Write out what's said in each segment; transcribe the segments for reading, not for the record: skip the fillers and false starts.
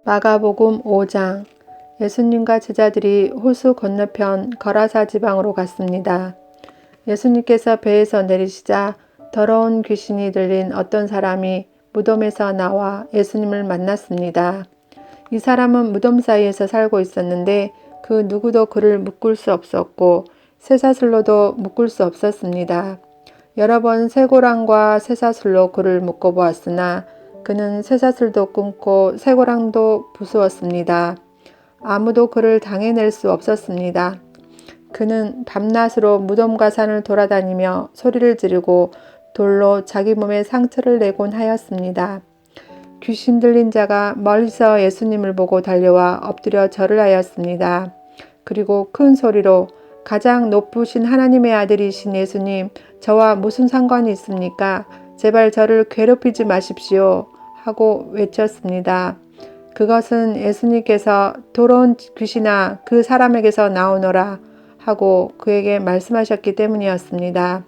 마가복음 5장. 예수님과 제자들이 호수 건너편 거라사 지방으로 갔습니다. 예수님께서 배에서 내리시자 더러운 귀신이 들린 어떤 사람이 무덤에서 나와 예수님을 만났습니다. 이 사람은 무덤 사이에서 살고 있었는데 그 누구도 그를 묶을 수 없었고 쇠사슬로도 묶을 수 없었습니다. 여러 번 쇠고랑과 쇠사슬로 그를 묶어보았으나 그는 쇠사슬도 끊고 쇠고랑도 부수었습니다. 아무도 그를 당해낼 수 없었습니다. 그는 밤낮으로 무덤과 산을 돌아다니며 소리를 지르고 돌로 자기 몸에 상처를 내곤 하였습니다. 귀신 들린 자가 멀리서 예수님을 보고 달려와 엎드려 절을 하였습니다. 그리고 큰 소리로 가장 높으신 하나님의 아들이신 예수님, 저와 무슨 상관이 있습니까? 제발 저를 괴롭히지 마십시오. 하고 외쳤습니다. 그것은 예수님께서 더러운 귀신아 그 사람에게서 나오너라 하고 그에게 말씀하셨기 때문이었습니다.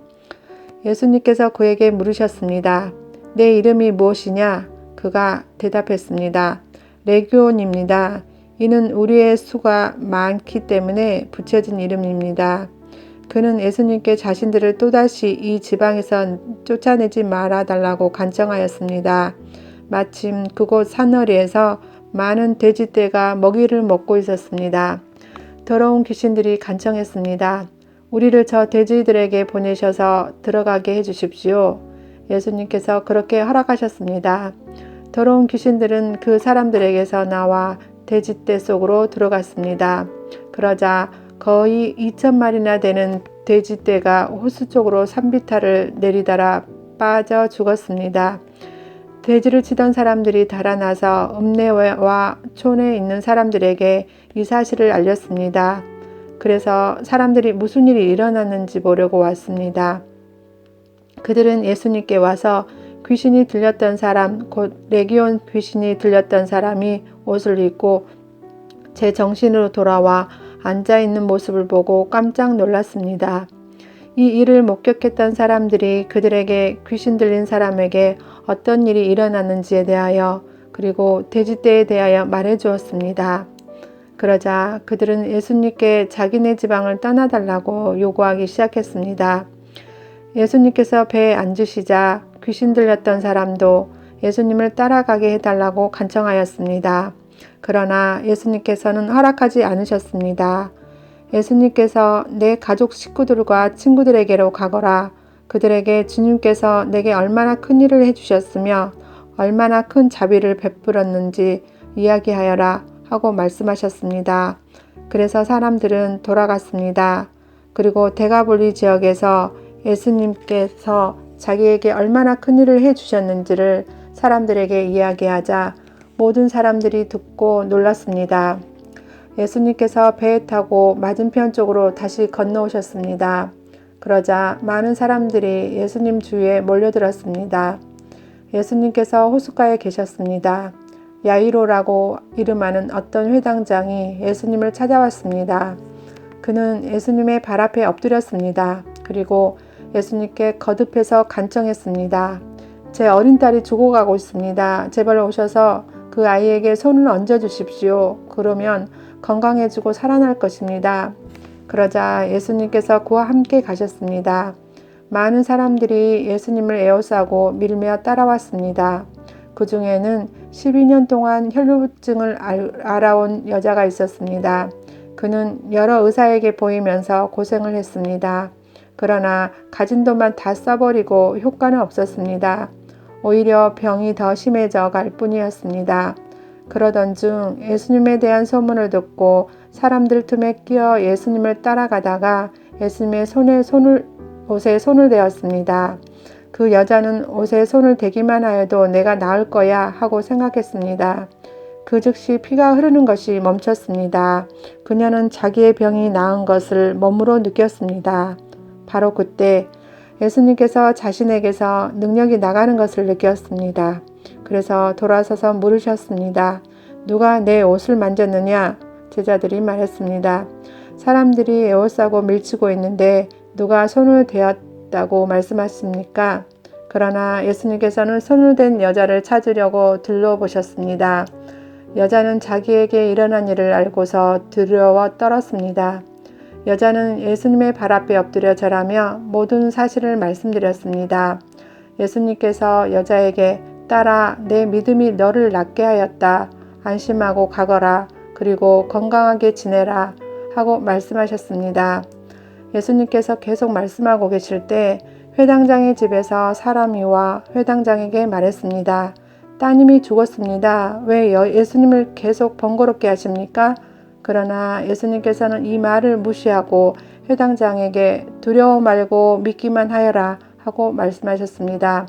예수님께서 그에게 물으셨습니다. 내 이름이 무엇이냐? 그가 대답했습니다. 레기온입니다. 이는 우리의 수가 많기 때문에 붙여진 이름입니다. 그는 예수님께 자신들을 또다시 이 지방에서 쫓아내지 말아달라고 간청하였습니다. 마침 그곳 산허리에서 많은 돼지떼가 먹이를 먹고 있었습니다. 더러운 귀신들이 간청했습니다. 우리를 저 돼지들에게 보내셔서 들어가게 해주십시오. 예수님께서 그렇게 허락하셨습니다. 더러운 귀신들은 그 사람들에게서 나와 돼지떼 속으로 들어갔습니다. 그러자 거의 2,000마리나 되는 돼지떼가 호수 쪽으로 산비탈을 내리달아 빠져 죽었습니다. 돼지를 치던 사람들이 달아나서 읍내와 촌에 있는 사람들에게 이 사실을 알렸습니다. 그래서 사람들이 무슨 일이 일어났는지 보려고 왔습니다. 그들은 예수님께 와서 귀신이 들렸던 사람, 곧 레기온 귀신이 들렸던 사람이 옷을 입고 제 정신으로 돌아와 앉아있는 모습을 보고 깜짝 놀랐습니다. 이 일을 목격했던 사람들이 그들에게 귀신 들린 사람에게 어떤 일이 일어났는지에 대하여 그리고 돼지떼에 대하여 말해 주었습니다. 그러자 그들은 예수님께 자기네 지방을 떠나달라고 요구하기 시작했습니다. 예수님께서 배에 앉으시자 귀신 들렸던 사람도 예수님을 따라가게 해달라고 간청하였습니다. 그러나 예수님께서는 허락하지 않으셨습니다. 예수님께서 내 가족 식구들과 친구들에게로 가거라. 그들에게 주님께서 내게 얼마나 큰 일을 해주셨으며 얼마나 큰 자비를 베풀었는지 이야기하여라 하고 말씀하셨습니다. 그래서 사람들은 돌아갔습니다. 그리고 데가볼리 지역에서 예수님께서 자기에게 얼마나 큰 일을 해주셨는지를 사람들에게 이야기하자 모든 사람들이 듣고 놀랐습니다. 예수님께서 배에 타고 맞은편 쪽으로 다시 건너오셨습니다. 그러자 많은 사람들이 예수님 주위에 몰려들었습니다. 예수님께서 호숫가에 계셨습니다. 야이로라고 이름하는 어떤 회당장이 예수님을 찾아왔습니다. 그는 예수님의 발 앞에 엎드렸습니다. 그리고 예수님께 거듭해서 간청했습니다. 제 어린 딸이 죽어가고 있습니다. 제발 오셔서 그 아이에게 손을 얹어 주십시오. 그러면 건강해지고 살아날 것입니다. 그러자 예수님께서 그와 함께 가셨습니다. 많은 사람들이 예수님을 에워싸고 밀며 따라왔습니다. 그 중에는 12년 동안 혈루증을 알아온 여자가 있었습니다. 그는 여러 의사에게 보이면서 고생을 했습니다. 그러나 가진 돈만 다 써버리고 효과는 없었습니다. 오히려 병이 더 심해져 갈 뿐이었습니다. 그러던 중 예수님에 대한 소문을 듣고 사람들 틈에 끼어 예수님을 따라가다가 예수님의 옷에 손을 대었습니다. 그 여자는 옷에 손을 대기만 하여도 내가 나을 거야 하고 생각했습니다. 그 즉시 피가 흐르는 것이 멈췄습니다. 그녀는 자기의 병이 나은 것을 몸으로 느꼈습니다. 바로 그때 예수님께서 자신에게서 능력이 나가는 것을 느꼈습니다. 그래서 돌아서서 물으셨습니다. 누가 내 옷을 만졌느냐? 제자들이 말했습니다. 사람들이 에워싸고 밀치고 있는데 누가 손을 대었다고 말씀하십니까? 그러나 예수님께서는 손을 댄 여자를 찾으려고 둘러보셨습니다. 여자는 자기에게 일어난 일을 알고서 두려워 떨었습니다. 여자는 예수님의 발 앞에 엎드려 절하며 모든 사실을 말씀드렸습니다. 예수님께서 여자에게 딸아, 내 믿음이 너를 낫게 하였다. 안심하고 가거라. 그리고 건강하게 지내라. 하고 말씀하셨습니다. 예수님께서 계속 말씀하고 계실 때 회당장의 집에서 사람이 와 회당장에게 말했습니다. 따님이 죽었습니다. 왜 예수님을 계속 번거롭게 하십니까? 그러나 예수님께서는 이 말을 무시하고 회당장에게 두려워 말고 믿기만 하여라 하고 말씀하셨습니다.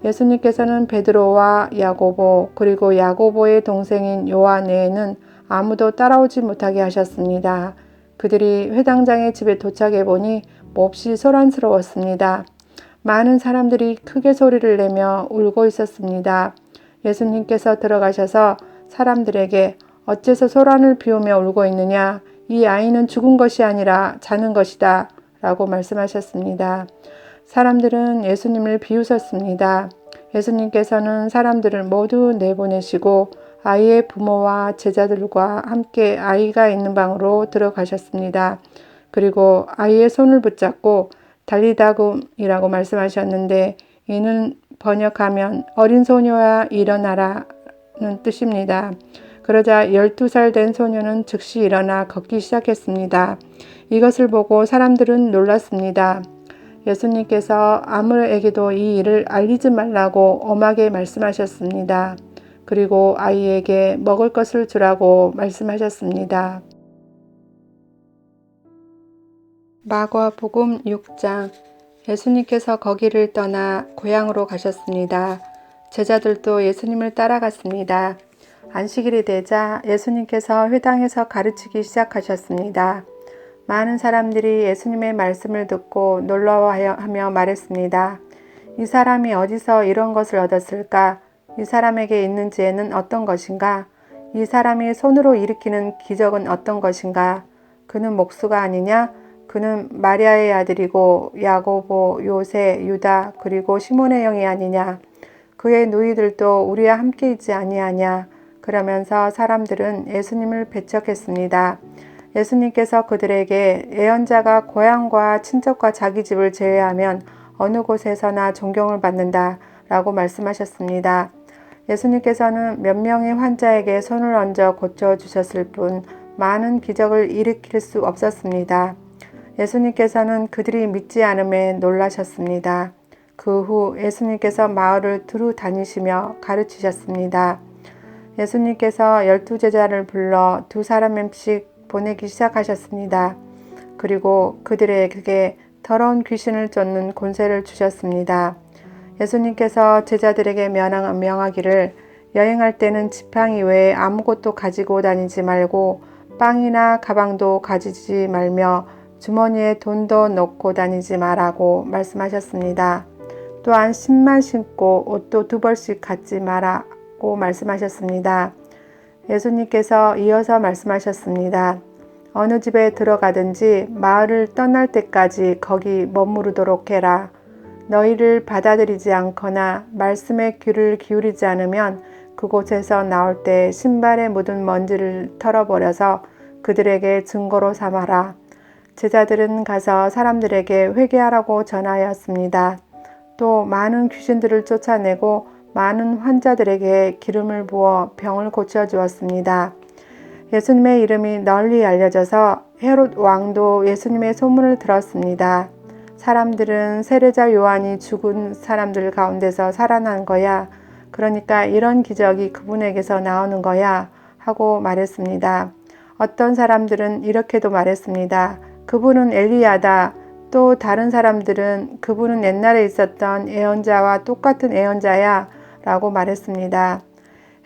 예수님께서는 베드로와 야고보 그리고 야고보의 동생인 요한 외에는 아무도 따라오지 못하게 하셨습니다. 그들이 회당장의 집에 도착해 보니 몹시 소란스러웠습니다. 많은 사람들이 크게 소리를 내며 울고 있었습니다. 예수님께서 들어가셔서 사람들에게 어째서 소란을 피우며 울고 있느냐? 이 아이는 죽은 것이 아니라 자는 것이다. 라고 말씀하셨습니다. 사람들은 예수님을 비웃었습니다. 예수님께서는 사람들을 모두 내보내시고 아이의 부모와 제자들과 함께 아이가 있는 방으로 들어가셨습니다. 그리고 아이의 손을 붙잡고 달리다굼이라고 말씀하셨는데 이는 번역하면 어린 소녀야 일어나라는 뜻입니다. 그러자 12살 된 소녀는 즉시 일어나 걷기 시작했습니다. 이것을 보고 사람들은 놀랐습니다. 예수님께서 아무에게도 이 일을 알리지 말라고 엄하게 말씀하셨습니다. 그리고 아이에게 먹을 것을 주라고 말씀하셨습니다. 마가복음 6장. 예수님께서 거기를 떠나 고향으로 가셨습니다. 제자들도 예수님을 따라갔습니다. 안식일이 되자 예수님께서 회당에서 가르치기 시작하셨습니다. 많은 사람들이 예수님의 말씀을 듣고 놀라워하며 말했습니다. 이 사람이 어디서 이런 것을 얻었을까? 이 사람에게 있는 지혜는 어떤 것인가? 이 사람이 손으로 일으키는 기적은 어떤 것인가? 그는 목수가 아니냐? 그는 마리아의 아들이고 야고보, 요새, 유다 그리고 시몬의 형이 아니냐? 그의 누이들도 우리와 함께 있지 아니하냐? 그러면서 사람들은 예수님을 배척했습니다. 예수님께서 그들에게 예언자가 고향과 친척과 자기 집을 제외하면 어느 곳에서나 존경을 받는다 라고 말씀하셨습니다. 예수님께서는 몇 명의 환자에게 손을 얹어 고쳐주셨을 뿐 많은 기적을 일으킬 수 없었습니다. 예수님께서는 그들이 믿지 않음에 놀라셨습니다. 그 후 예수님께서 마을을 두루 다니시며 가르치셨습니다. 예수님께서 12제자를 불러 2사람씩 보내기 시작하셨습니다. 그리고 그들에게 더러운 귀신을 쫓는 권세를 주셨습니다. 예수님께서 제자들에게 명하기를 여행할 때는 지팡이 외에 아무것도 가지고 다니지 말고 빵이나 가방도 가지지 말며 주머니에 돈도 넣고 다니지 말라고 말씀하셨습니다. 또한 신만 신고 옷도 2벌씩 갖지 말라고 말씀하셨습니다. 예수님께서 이어서 말씀하셨습니다. 어느 집에 들어가든지 마을을 떠날 때까지 거기 머무르도록 해라. 너희를 받아들이지 않거나 말씀에 귀를 기울이지 않으면 그곳에서 나올 때 신발에 묻은 먼지를 털어버려서 그들에게 증거로 삼아라. 제자들은 가서 사람들에게 회개하라고 전하였습니다. 또 많은 귀신들을 쫓아내고 많은 환자들에게 기름을 부어 병을 고쳐주었습니다. 예수님의 이름이 널리 알려져서 헤롯 왕도 예수님의 소문을 들었습니다. 사람들은 세례자 요한이 죽은 사람들 가운데서 살아난 거야. 그러니까 이런 기적이 그분에게서 나오는 거야. 하고 말했습니다. 어떤 사람들은 이렇게도 말했습니다. 그분은 엘리야다. 또 다른 사람들은 그분은 옛날에 있었던 예언자와 똑같은 예언자야. 라고 말했습니다.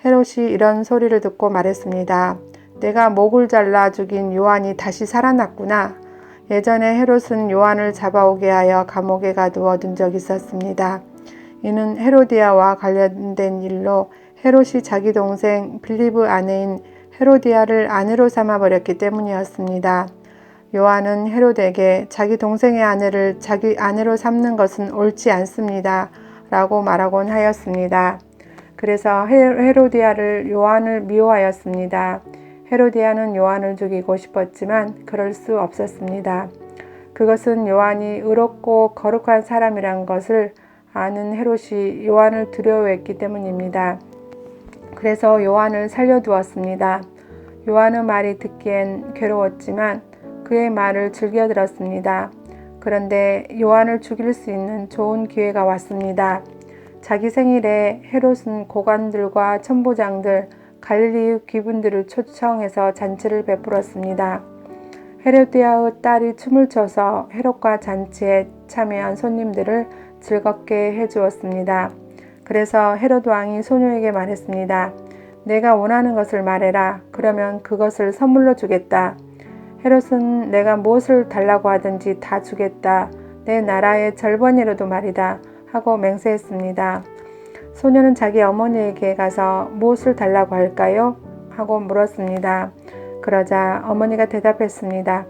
헤롯이 이런 소리를 듣고 말했습니다. 내가 목을 잘라 죽인 요한이 다시 살아났구나. 예전에 헤롯은 요한을 잡아오게 하여 감옥에 가두어둔 적이 있었습니다. 이는 헤로디아와 관련된 일로 헤롯이 자기 동생 빌립의 아내인 헤로디아를 아내로 삼아버렸기 때문이었습니다. 요한은 헤롯에게 자기 동생의 아내를 자기 아내로 삼는 것은 옳지 않습니다. 라고 말하곤 하였습니다. 그래서 헤로디아를 요한을 미워하였습니다. 헤로디아는 요한을 죽이고 싶었지만 그럴 수 없었습니다. 그것은 요한이 의롭고 거룩한 사람이란 것을 아는 헤롯이 요한을 두려워했기 때문입니다. 그래서 요한을 살려두었습니다. 요한은 말이 듣기엔 괴로웠지만 그의 말을 즐겨 들었습니다. 그런데 요한을 죽일 수 있는 좋은 기회가 왔습니다. 자기 생일에 헤롯은 고관들과 천부장들, 갈릴리 귀분들을 초청해서 잔치를 베풀었습니다. 헤로디아의 딸이 춤을 춰서 헤롯과 잔치에 참여한 손님들을 즐겁게 해주었습니다. 그래서 헤롯 왕이 소녀에게 말했습니다. 내가 원하는 것을 말해라. 그러면 그것을 선물로 주겠다. 헤롯은 내가 무엇을 달라고 하든지 다 주겠다. 내 나라의 절반이라도 말이다. 하고 맹세했습니다. 소녀는 자기 어머니에게 가서 무엇을 달라고 할까요? 하고 물었습니다. 그러자 어머니가 대답했습니다.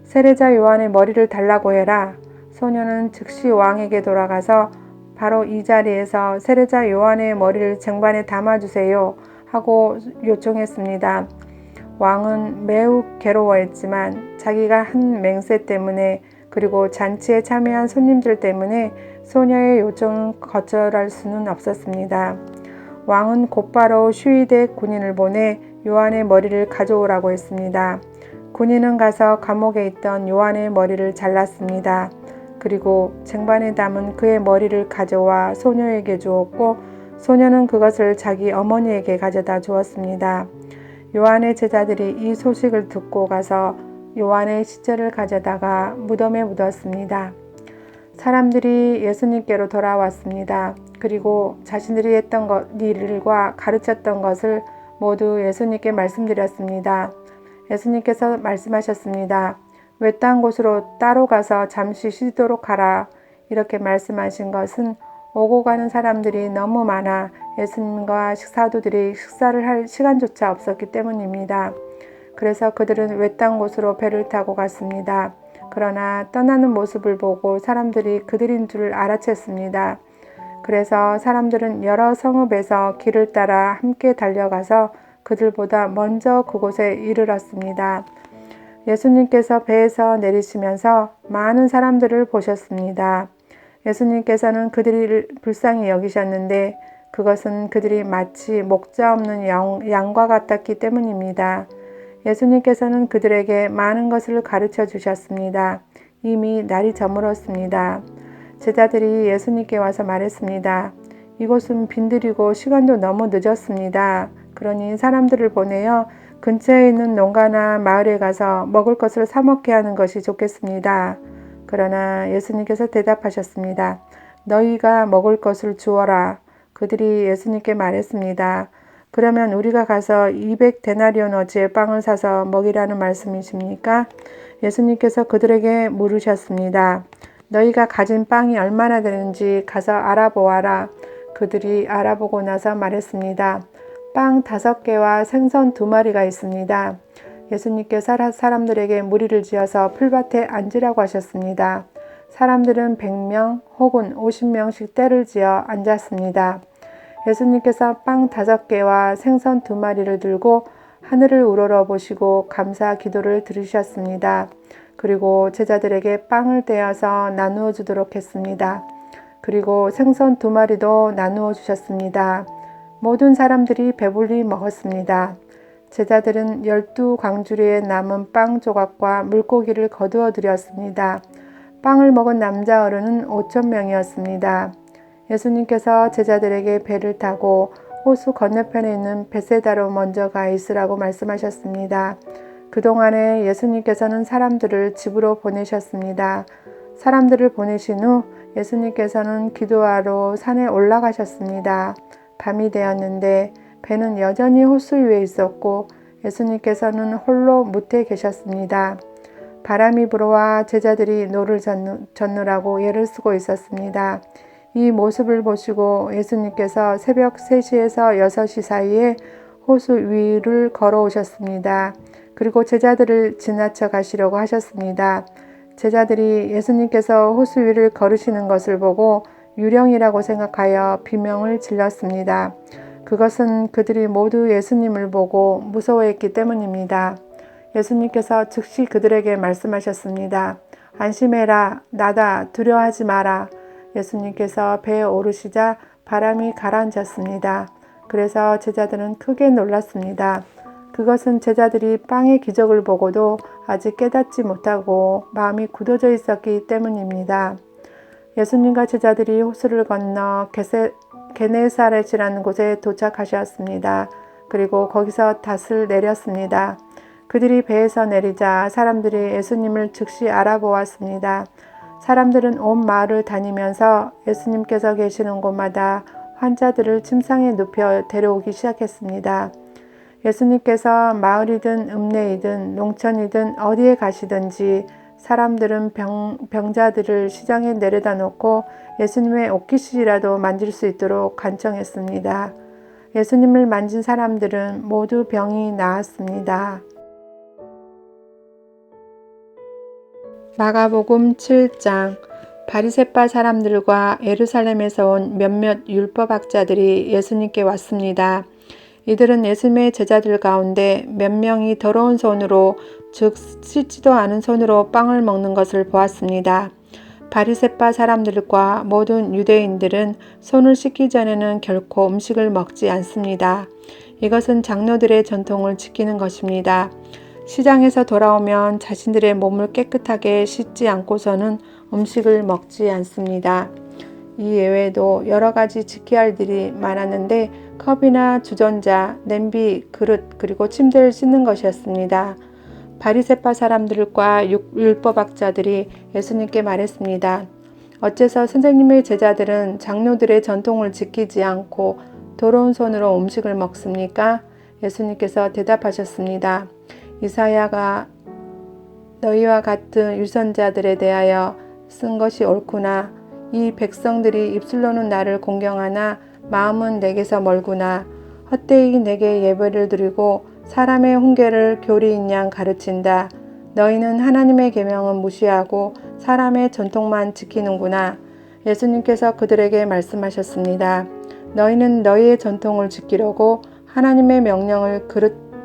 세례자 요한의 머리를 달라고 해라. 소녀는 즉시 왕에게 돌아가서 바로 이 자리에서 세례자 요한의 머리를 쟁반에 담아주세요. 하고 요청했습니다. 왕은 매우 괴로워했지만 자기가 한 맹세 때문에 그리고 잔치에 참여한 손님들 때문에 소녀의 요청을 거절할 수는 없었습니다. 왕은 곧바로 슈위대 군인을 보내 요한의 머리를 가져오라고 했습니다. 군인은 가서 감옥에 있던 요한의 머리를 잘랐습니다. 그리고 쟁반에 담은 그의 머리를 가져와 소녀에게 주었고 소녀는 그것을 자기 어머니에게 가져다 주었습니다. 요한의 제자들이 이 소식을 듣고 가서 요한의 시체를 가져다가 무덤에 묻었습니다. 사람들이 예수님께로 돌아왔습니다. 그리고 자신들이 했던 일과 가르쳤던 것을 모두 예수님께 말씀드렸습니다. 예수님께서 말씀하셨습니다. 외딴 곳으로 따로 가서 잠시 쉬도록 하라. 이렇게 말씀하신 것은 오고 가는 사람들이 너무 많아 예수님과 사도들이 식사를 할 시간조차 없었기 때문입니다. 그래서 그들은 외딴 곳으로 배를 타고 갔습니다. 그러나 떠나는 모습을 보고 사람들이 그들인 줄 알아챘습니다. 그래서 사람들은 여러 성읍에서 길을 따라 함께 달려가서 그들보다 먼저 그곳에 이르렀습니다. 예수님께서 배에서 내리시면서 많은 사람들을 보셨습니다. 예수님께서는 그들을 불쌍히 여기셨는데 그것은 그들이 마치 목자 없는 양과 같았기 때문입니다. 예수님께서는 그들에게 많은 것을 가르쳐 주셨습니다. 이미 날이 저물었습니다. 제자들이 예수님께 와서 말했습니다. 이곳은 빈들이고 시간도 너무 늦었습니다. 그러니 사람들을 보내어 근처에 있는 농가나 마을에 가서 먹을 것을 사 먹게 하는 것이 좋겠습니다. 그러나 예수님께서 대답하셨습니다. 너희가 먹을 것을 주어라. 그들이 예수님께 말했습니다. 그러면 우리가 가서 200데나리온어치의 빵을 사서 먹이라는 말씀이십니까? 예수님께서 그들에게 물으셨습니다. 너희가 가진 빵이 얼마나 되는지 가서 알아보아라. 그들이 알아보고 나서 말했습니다. 빵 5개와 생선 2마리가 있습니다. 예수님께서 사람들에게 무리를 지어서 풀밭에 앉으라고 하셨습니다. 사람들은 100명 혹은 50명씩 떼를 지어 앉았습니다. 예수님께서 빵 5개와 생선 2마리를 들고 하늘을 우러러 보시고 감사 기도를 들으셨습니다. 그리고 제자들에게 빵을 떼어서 나누어 주도록 했습니다. 그리고 생선 2마리도 나누어 주셨습니다. 모든 사람들이 배불리 먹었습니다. 제자들은 12광주리에 남은 빵 조각과 물고기를 거두어 드렸습니다. 빵을 먹은 남자 어른은 5,000명이었습니다. 예수님께서 제자들에게 배를 타고 호수 건너편에 있는 베세다로 먼저 가 있으라고 말씀하셨습니다. 그동안에 예수님께서는 사람들을 집으로 보내셨습니다. 사람들을 보내신 후 예수님께서는 기도하러 산에 올라가셨습니다. 밤이 되었는데 배는 여전히 호수 위에 있었고 예수님께서는 홀로 무태에 계셨습니다. 바람이 불어와 제자들이 노를 젓느라고 애를 쓰고 있었습니다. 이 모습을 보시고 예수님께서 새벽 3시에서 6시 사이에 호수 위를 걸어오셨습니다. 그리고 제자들을 지나쳐 가시려고 하셨습니다. 제자들이 예수님께서 호수 위를 걸으시는 것을 보고 유령이라고 생각하여 비명을 질렀습니다. 그것은 그들이 모두 예수님을 보고 무서워했기 때문입니다. 예수님께서 즉시 그들에게 말씀하셨습니다. 안심해라. 나다. 두려워하지 마라. 예수님께서 배에 오르시자 바람이 가라앉았습니다. 그래서 제자들은 크게 놀랐습니다. 그것은 제자들이 빵의 기적을 보고도 아직 깨닫지 못하고 마음이 굳어져 있었기 때문입니다. 예수님과 제자들이 호수를 건너 게네사렛이라는 곳에 도착하셨습니다. 그리고 거기서 닷을 내렸습니다. 그들이 배에서 내리자 사람들이 예수님을 즉시 알아보았습니다. 사람들은 온 마을을 다니면서 예수님께서 계시는 곳마다 환자들을 침상에 눕혀 데려오기 시작했습니다. 예수님께서 마을이든 읍내이든 농촌이든 어디에 가시든지 사람들은 병자들을 시장에 내려다 놓고 예수님의 옷깃이라도 만질 수 있도록 간청했습니다. 예수님을 만진 사람들은 모두 병이 나았습니다. 마가복음 7장. 바리새파 사람들과 예루살렘에서 온 몇몇 율법학자들이 예수님께 왔습니다. 이들은 예수님의 제자들 가운데 몇 명이 더러운 손으로, 즉 씻지도 않은 손으로 빵을 먹는 것을 보았습니다. 바리새파 사람들과 모든 유대인들은 손을 씻기 전에는 결코 음식을 먹지 않습니다. 이것은 장로들의 전통을 지키는 것입니다. 시장에서 돌아오면 자신들의 몸을 깨끗하게 씻지 않고서는 음식을 먹지 않습니다. 이 외에도 여러 가지 지켜야 할 일이 많았는데 컵이나 주전자, 냄비, 그릇, 그리고 침대를 씻는 것이었습니다. 바리새파 사람들과 율법학자들이 예수님께 말했습니다. 어째서 선생님의 제자들은 장로들의 전통을 지키지 않고 더러운 손으로 음식을 먹습니까? 예수님께서 대답하셨습니다. 이사야가 너희와 같은 유선자들에 대하여 쓴 것이 옳구나. 이 백성들이 입술로는 나를 공경하나 마음은 내게서 멀구나. 헛되이 내게 예배를 드리고 사람의 훈계를 교리인 양 가르친다. 너희는 하나님의 계명은 무시하고 사람의 전통만 지키는구나. 예수님께서 그들에게 말씀하셨습니다. 너희는 너희의 전통을 지키려고 하나님의 명령을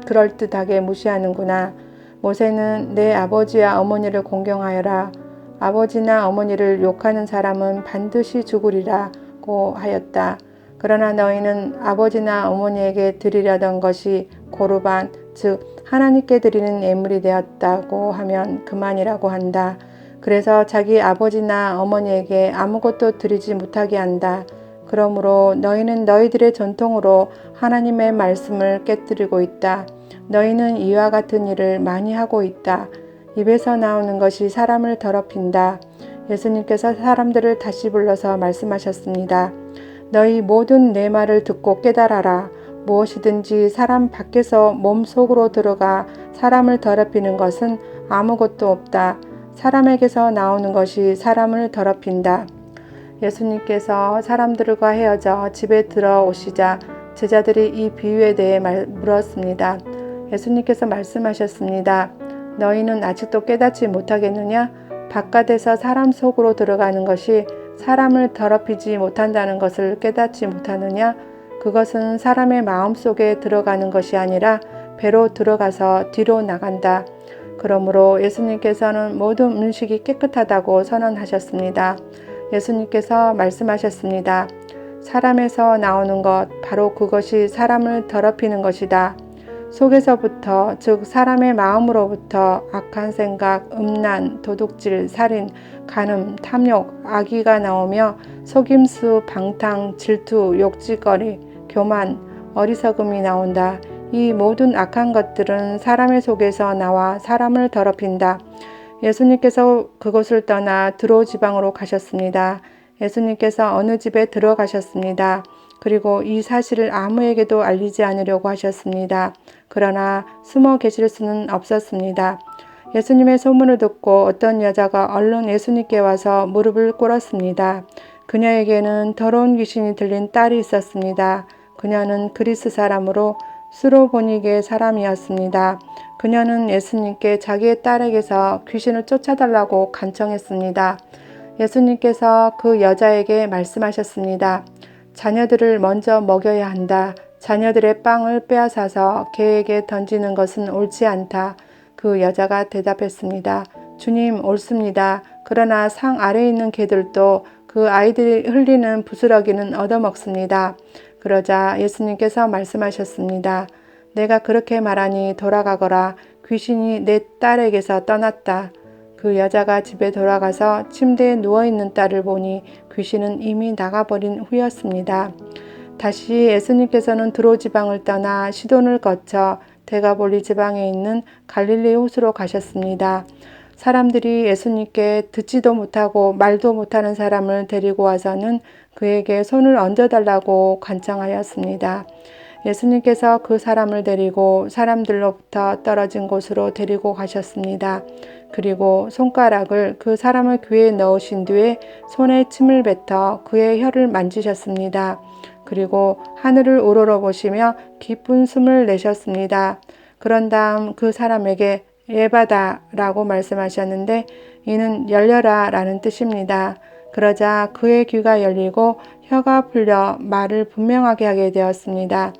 그럴듯하게 무시하는구나. 모세는 내 아버지와 어머니를 공경하여라. 아버지나 어머니를 욕하는 사람은 반드시 죽으리라고 하였다. 그러나 너희는 아버지나 어머니에게 드리려던 것이 고르반, 즉 하나님께 드리는 예물이 되었다고 하면 그만이라고 한다. 그래서 자기 아버지나 어머니에게 아무것도 드리지 못하게 한다. 그러므로 너희는 너희들의 전통으로 하나님의 말씀을 깨뜨리고 있다. 너희는 이와 같은 일을 많이 하고 있다. 입에서 나오는 것이 사람을 더럽힌다. 예수님께서 사람들을 다시 불러서 말씀하셨습니다. 너희 모든 내 말을 듣고 깨달아라. 무엇이든지 사람 밖에서 몸 속으로 들어가 사람을 더럽히는 것은 아무것도 없다. 사람에게서 나오는 것이 사람을 더럽힌다. 예수님께서 사람들과 헤어져 집에 들어오시자 제자들이 이 비유에 대해 물었습니다. 예수님께서 말씀하셨습니다. 너희는 아직도 깨닫지 못하겠느냐? 바깥에서 사람 속으로 들어가는 것이 사람을 더럽히지 못한다는 것을 깨닫지 못하느냐? 그것은 사람의 마음 속에 들어가는 것이 아니라 배로 들어가서 뒤로 나간다. 그러므로 예수님께서는 모든 음식이 깨끗하다고 선언하셨습니다. 예수님께서 말씀하셨습니다. 사람에서 나오는 것, 바로 그것이 사람을 더럽히는 것이다. 속에서부터, 즉 사람의 마음으로부터 악한 생각, 음란, 도둑질, 살인, 간음, 탐욕, 악의가 나오며 속임수, 방탕, 질투, 욕짓거리, 교만, 어리석음이 나온다. 이 모든 악한 것들은 사람의 속에서 나와 사람을 더럽힌다. 예수님께서 그곳을 떠나 드로 지방으로 가셨습니다. 예수님께서 어느 집에 들어가셨습니다. 그리고 이 사실을 아무에게도 알리지 않으려고 하셨습니다. 그러나 숨어 계실 수는 없었습니다. 예수님의 소문을 듣고 어떤 여자가 얼른 예수님께 와서 무릎을 꿇었습니다. 그녀에게는 더러운 귀신이 들린 딸이 있었습니다. 그녀는 그리스 사람으로 스로보니게 사람이었습니다. 그녀는 예수님께 자기의 딸에게서 귀신을 쫓아달라고 간청했습니다. 예수님께서 그 여자에게 말씀하셨습니다. 자녀들을 먼저 먹여야 한다. 자녀들의 빵을 빼앗아서 개에게 던지는 것은 옳지 않다. 그 여자가 대답했습니다. 주님, 옳습니다. 그러나 상 아래에 있는 개들도 그 아이들이 흘리는 부스러기는 얻어먹습니다. 그러자 예수님께서 말씀하셨습니다. 내가 그렇게 말하니 돌아가거라. 귀신이 내 딸에게서 떠났다. 그 여자가 집에 돌아가서 침대에 누워있는 딸을 보니 귀신은 이미 나가버린 후였습니다. 다시 예수님께서는 두로 지방을 떠나 시돈을 거쳐 데가볼리 지방에 있는 갈릴리 호수로 가셨습니다. 사람들이 예수님께 듣지도 못하고 말도 못하는 사람을 데리고 와서는 그에게 손을 얹어달라고 간청하였습니다. 예수님께서 그 사람을 데리고 사람들로부터 떨어진 곳으로 데리고 가셨습니다. 그리고 손가락을 그 사람의 귀에 넣으신 뒤에 손에 침을 뱉어 그의 혀를 만지셨습니다. 그리고 하늘을 우러러보시며 깊은 숨을 내셨습니다. 그런 다음 그 사람에게 예바다 라고 말씀하셨는데 이는 열려라 라는 뜻입니다. 그러자 그의 귀가 열리고 혀가 풀려 말을 분명하게 하게 되었습니다.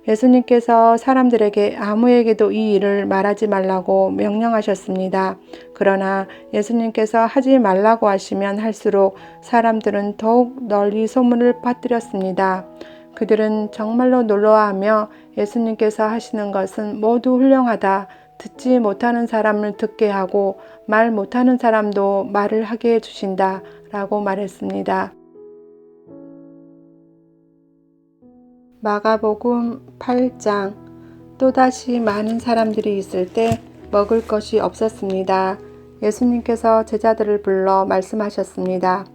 예수님께서 사람들에게 아무에게도 이 일을 말하지 말라고 명령하셨습니다. 그러나 예수님께서 하지 말라고 하시면 할수록 사람들은 더욱 널리 소문을 퍼뜨렸습니다. 그들은 정말로 놀라워하며 예수님께서 하시는 것은 모두 훌륭하다. 듣지 못하는 사람을 듣게 하고 말 못하는 사람도 말을 하게 해주신다 라고 말했습니다. 마가복음 8장. 또다시 많은 사람들이 있을 때 먹을 것이 없었습니다. 예수님께서 제자들을 불러 말씀하셨습니다.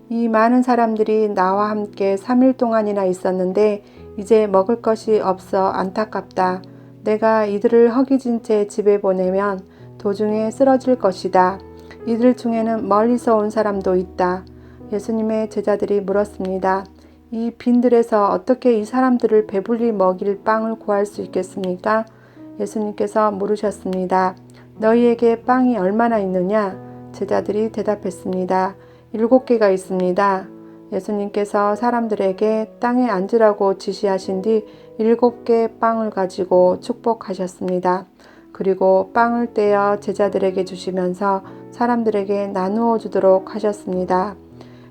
이 많은 사람들이 나와 함께 3일 동안이나 있었는데 이제 먹을 것이 없어 안타깝다. 내가 이들을 허기진 채 집에 보내면 도중에 쓰러질 것이다. 이들 중에는 멀리서 온 사람도 있다. 예수님의 제자들이 물었습니다. 이 빈들에서 어떻게 이 사람들을 배불리 먹일 빵을 구할 수 있겠습니까? 예수님께서 물으셨습니다. 너희에게 빵이 얼마나 있느냐? 제자들이 대답했습니다. 7개가 있습니다. 예수님께서 사람들에게 땅에 앉으라고 지시하신 뒤 7개 빵을 가지고 축복하셨습니다. 그리고 빵을 떼어 제자들에게 주시면서 사람들에게 나누어 주도록 하셨습니다.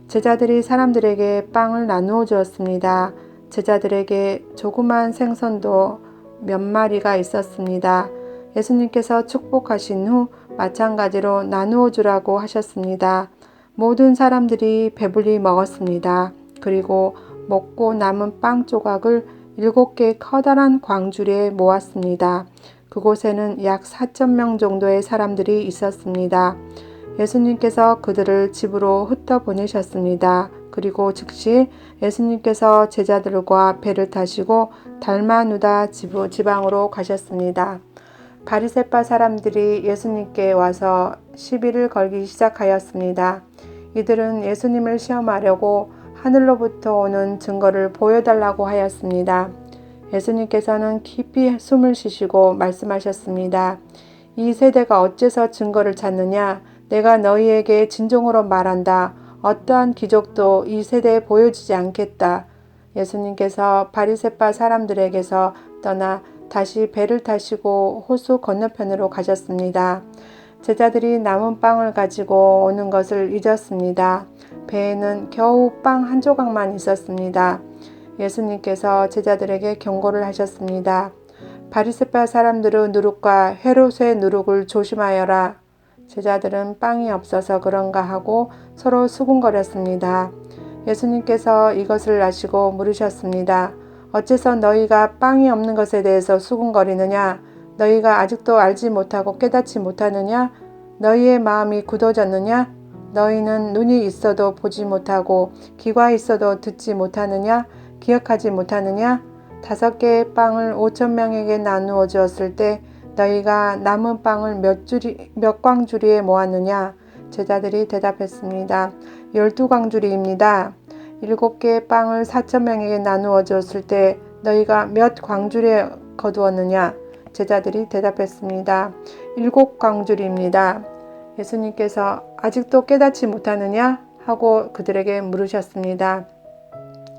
제자들이 사람들에게 빵을 나누어 주었습니다. 제자들에게 조그만 생선도 몇 마리가 있었습니다. 예수님께서 축복하신 후 마찬가지로 나누어 주라고 하셨습니다. 모든 사람들이 배불리 먹었습니다. 그리고 먹고 남은 빵 조각을 7개 커다란 광주리에 모았습니다. 그곳에는 약 4,000명 정도의 사람들이 있었습니다. 예수님께서 그들을 집으로 흩어 보내셨습니다. 그리고 즉시 예수님께서 제자들과 배를 타시고 달마누다 지방으로 가셨습니다. 바리새파 사람들이 예수님께 와서 시비를 걸기 시작하였습니다. 이들은 예수님을 시험하려고 하늘로부터 오는 증거를 보여달라고 하였습니다. 예수님께서는 깊이 숨을 쉬시고 말씀하셨습니다. 이 세대가 어째서 증거를 찾느냐? 내가 너희에게 진정으로 말한다. 어떠한 기적도 이 세대에 보여주지 않겠다. 예수님께서 바리새파 사람들에게서 떠나 다시 배를 타시고 호수 건너편으로 가셨습니다. 제자들이 남은 빵을 가지고 오는 것을 잊었습니다. 배에는 겨우 빵 한 조각만 있었습니다. 예수님께서 제자들에게 경고를 하셨습니다. 바리새파 사람들의 누룩과 헤롯의 누룩을 조심하여라. 제자들은 빵이 없어서 그런가 하고 서로 수군거렸습니다. 예수님께서 이것을 아시고 물으셨습니다. 어째서 너희가 빵이 없는 것에 대해서 수군거리느냐? 너희가 아직도 알지 못하고 깨닫지 못하느냐? 너희의 마음이 굳어졌느냐? 너희는 눈이 있어도 보지 못하고 귀가 있어도 듣지 못하느냐? 기억하지 못하느냐? 5개의 빵을 5,000명에게 나누어 주었을 때 너희가 남은 빵을 몇 광주리에 모았느냐? 제자들이 대답했습니다. 12광주리입니다. 7개의 빵을 4,000명에게 나누어 주었을 때 너희가 몇 광주리에 거두었느냐? 제자들이 대답했습니다. 7광주리입니다. 예수님께서 아직도 깨닫지 못하느냐? 하고 그들에게 물으셨습니다.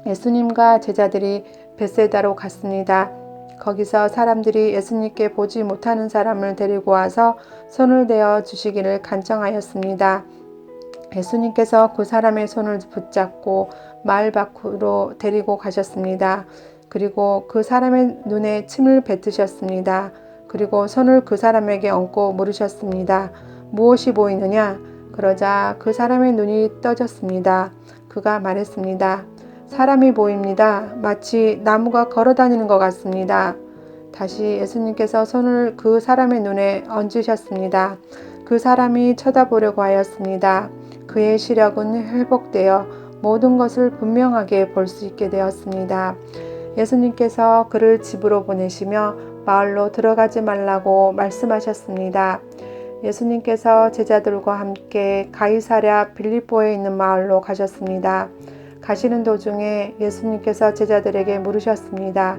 예수님과 제자들이 벳세다로 갔습니다. 거기서 사람들이 예수님께 보지 못하는 사람을 데리고 와서 손을 대어 주시기를 간청하였습니다. 예수님께서 그 사람의 손을 붙잡고 마을 밖으로 데리고 가셨습니다. 그리고 그 사람의 눈에 침을 뱉으셨습니다. 그리고 손을 그 사람에게 얹고 물으셨습니다. 무엇이 보이느냐? 그러자 그 사람의 눈이 떠졌습니다. 그가 말했습니다. 사람이 보입니다. 마치 나무가 걸어다니는 것 같습니다. 다시 예수님께서 손을 그 사람의 눈에 얹으셨습니다. 그 사람이 쳐다보려고 하였습니다. 그의 시력은 회복되어 모든 것을 분명하게 볼 수 있게 되었습니다. 예수님께서 그를 집으로 보내시며 마을로 들어가지 말라고 말씀하셨습니다. 예수님께서 제자들과 함께 가이사랴 빌립보에 있는 마을로 가셨습니다. 가시는 도중에 예수님께서 제자들에게 물으셨습니다.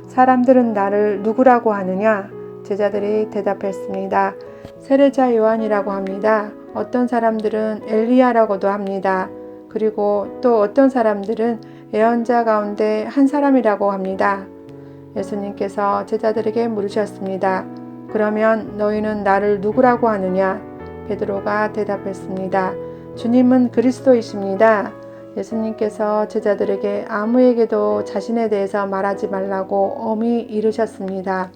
사람들은 나를 누구라고 하느냐? 제자들이 대답했습니다. 세례자 요한이라고 합니다. 어떤 사람들은 엘리야라고도 합니다. 그리고 또 어떤 사람들은 예언자 가운데 한 사람이라고 합니다. 예수님께서 제자들에게 물으셨습니다. 그러면 너희는 나를 누구라고 하느냐? 베드로가 대답했습니다. 주님은 그리스도이십니다. 예수님께서 제자들에게 아무에게도 자신에 대해서 말하지 말라고 엄히 이르셨습니다.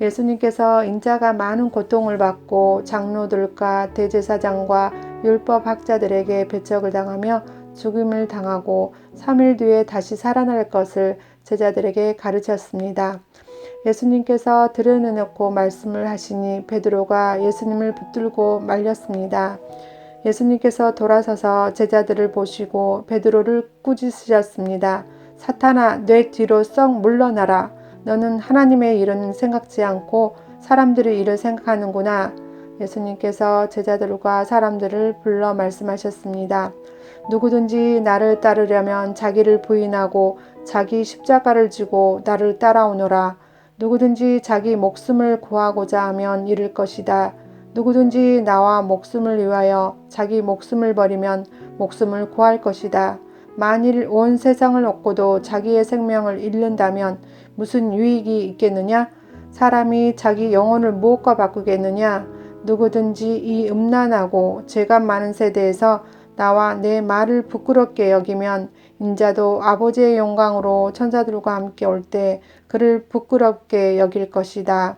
예수님께서 인자가 많은 고통을 받고 장로들과 대제사장과 율법학자들에게 배척을 당하며 죽임을 당하고 3일 뒤에 다시 살아날 것을 제자들에게 가르쳤습니다. 예수님께서 들여놓고 말씀을 하시니 베드로가 예수님을 붙들고 말렸습니다. 예수님께서 돌아서서 제자들을 보시고 베드로를 꾸짖으셨습니다. 사탄아, 내 뒤로 썩 물러나라. 너는 하나님의 일은 생각지 않고 사람들의 일을 생각하는구나. 예수님께서 제자들과 사람들을 불러 말씀하셨습니다. 누구든지 나를 따르려면 자기를 부인하고 자기 십자가를 지고 나를 따라오너라. 누구든지 자기 목숨을 구하고자 하면 잃을 것이다. 누구든지 나와 목숨을 위하여 자기 목숨을 버리면 목숨을 구할 것이다. 만일 온 세상을 얻고도 자기의 생명을 잃는다면 무슨 유익이 있겠느냐? 사람이 자기 영혼을 무엇과 바꾸겠느냐? 누구든지 이 음란하고 죄가 많은 세대에서 나와 내 말을 부끄럽게 여기면 인자도 아버지의 영광으로 천사들과 함께 올 때 그를 부끄럽게 여길 것이다.